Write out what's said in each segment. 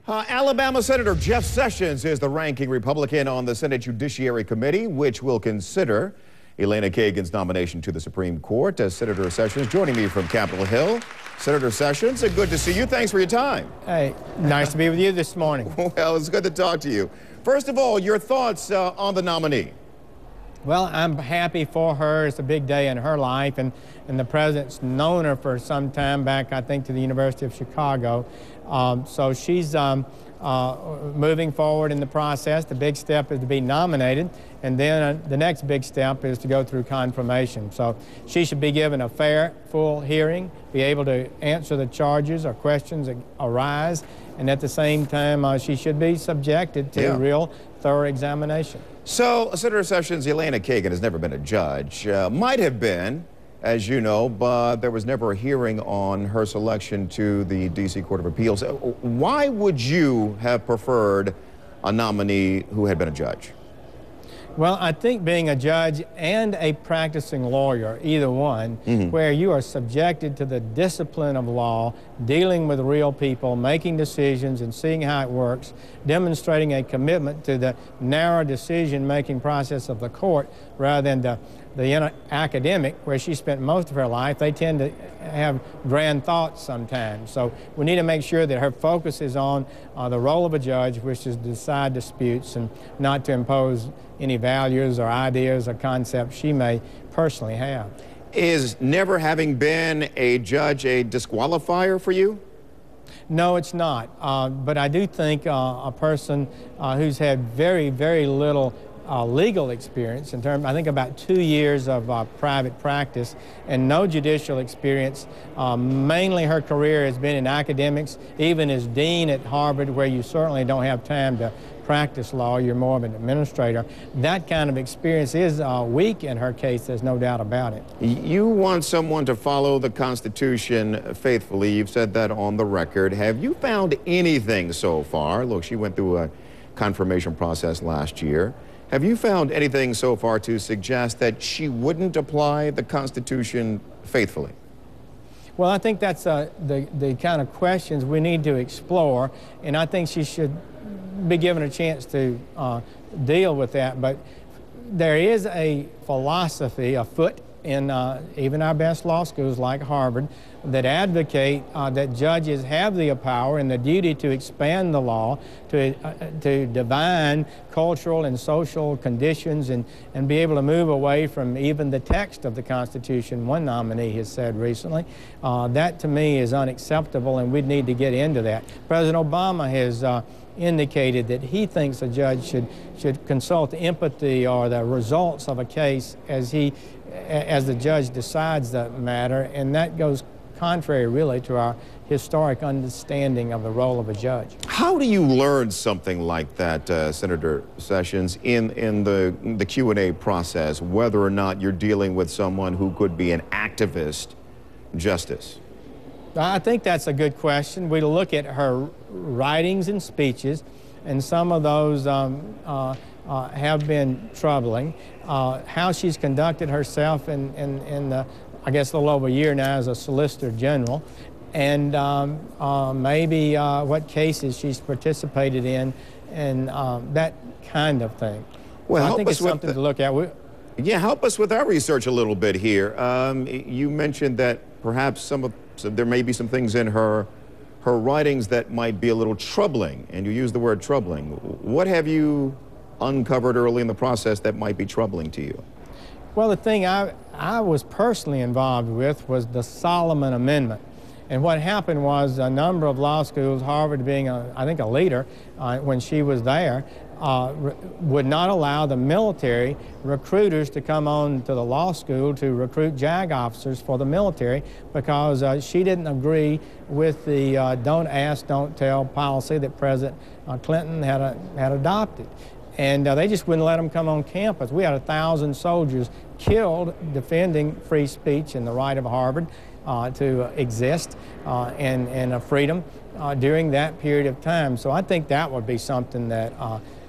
Alabama Senator Jeff Sessions is the ranking Republican on the Senate Judiciary Committee, which will consider Elena Kagan's nomination to the Supreme Court. Senator Sessions joining me from Capitol Hill. Senator Sessions, good to see you. Thanks for your time. Hey, nice to be with you this morning. Well, it's good to talk to you. First of all, your thoughts on the nominee. Well, I'm happy for her. It's a big day in her life, and the president's known her for some time back, I think, to the University of Chicago. So she's moving forward in the process. The big step is to be nominated, and then the next big step is to go through confirmation. So she should be given a fair, full hearing, be able to answer the charges or questions that arise, and at the same time, she should be subjected to real, thorough examination. So, Senator Sessions, Elena Kagan has never been a judge. Might have been, as you know, but there was never a hearing on her selection to the D.C. Court of Appeals. Why would you have preferred a nominee who had been a judge? Well, I think being a judge and a practicing lawyer, either one, where you are subjected to the discipline of law, dealing with real people, making decisions and seeing how it works, demonstrating a commitment to the narrow decision-making process of the court rather than the academic, where she spent most of her life. They tend to have grand thoughts sometimes. So we need to make sure that her focus is on the role of a judge, which is to decide disputes and not to impose any values or ideas or concepts she may personally have. Is never having been a judge a disqualifier for you? No, it's not. But I do think a person who's had very, very little legal experience, in terms, I think about 2 years of private practice and no judicial experience. Mainly her career has been in academics, even as dean at Harvard, where you certainly don't have time to practice law, you're more of an administrator. That kind of experience is weak in her case, there's no doubt about it. You want someone to follow the Constitution faithfully. You've said that on the record. Have you found anything so far? Look, she went through a confirmation process last year. Have you found anything so far to suggest that she wouldn't apply the Constitution faithfully? Well, I think that's the kind of questions we need to explore, and I think she should be given a chance to deal with that. But there is a philosophy afoot in even our best law schools like Harvard that advocate that judges have the power and the duty to expand the law, to divine cultural and social conditions and be able to move away from even the text of the Constitution, one nominee has said recently. That to me is unacceptable, and we'd need to get into that. President Obama has indicated that he thinks a judge should consult empathy or the results of a case as the judge decides the matter, and that goes contrary really to our historic understanding of the role of a judge. How do you learn something like that, Senator Sessions, in the Q&A process, whether or not you're dealing with someone who could be an activist justice? I think that's a good question. We look at her writings and speeches, and some of those have been troubling. How she's conducted herself in I guess a little over a year now as a Solicitor General, and maybe what cases she's participated in, and that kind of thing. Well, I think it's something to look at. Yeah, help us with our research a little bit here. You mentioned that perhaps there may be some things in her writings that might be a little troubling, and you use the word troubling. What have you uncovered early in the process that might be troubling to you? Well, the thing I was personally involved with was the Solomon Amendment. And what happened was a number of law schools, Harvard being, I think, a leader when she was there, would not allow the military recruiters to come on to the law school to recruit JAG officers for the military because she didn't agree with the don't ask, don't tell policy that President Clinton had adopted. And they just wouldn't let them come on campus. We had 1,000 soldiers killed defending free speech and the right of Harvard to exist and freedom during that period of time. So I think that would be something that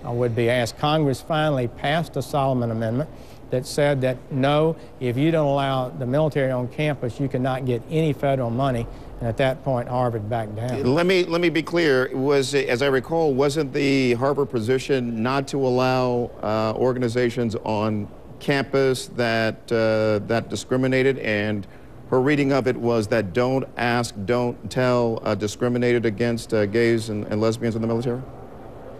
would be asked. Congress finally passed a Solomon Amendment that said that no, if you don't allow the military on campus, you cannot get any federal money And at that point, Harvard backed down. Let me be clear. Was, as I recall, wasn't the Harvard position not to allow organizations on campus that that discriminated? And her reading of it was that don't ask, don't tell discriminated against gays and lesbians in the military?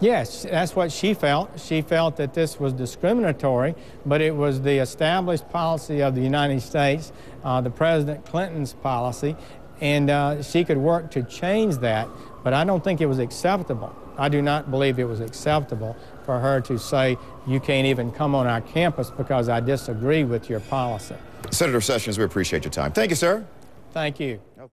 Yes, that's what she felt. She felt that this was discriminatory, but it was the established policy of the United States, the President Clinton's policy, and she could work to change that, but I don't think it was acceptable. I do not believe it was acceptable for her to say, you can't even come on our campus because I disagree with your policy. Senator Sessions, we appreciate your time. Thank you, sir. Thank you.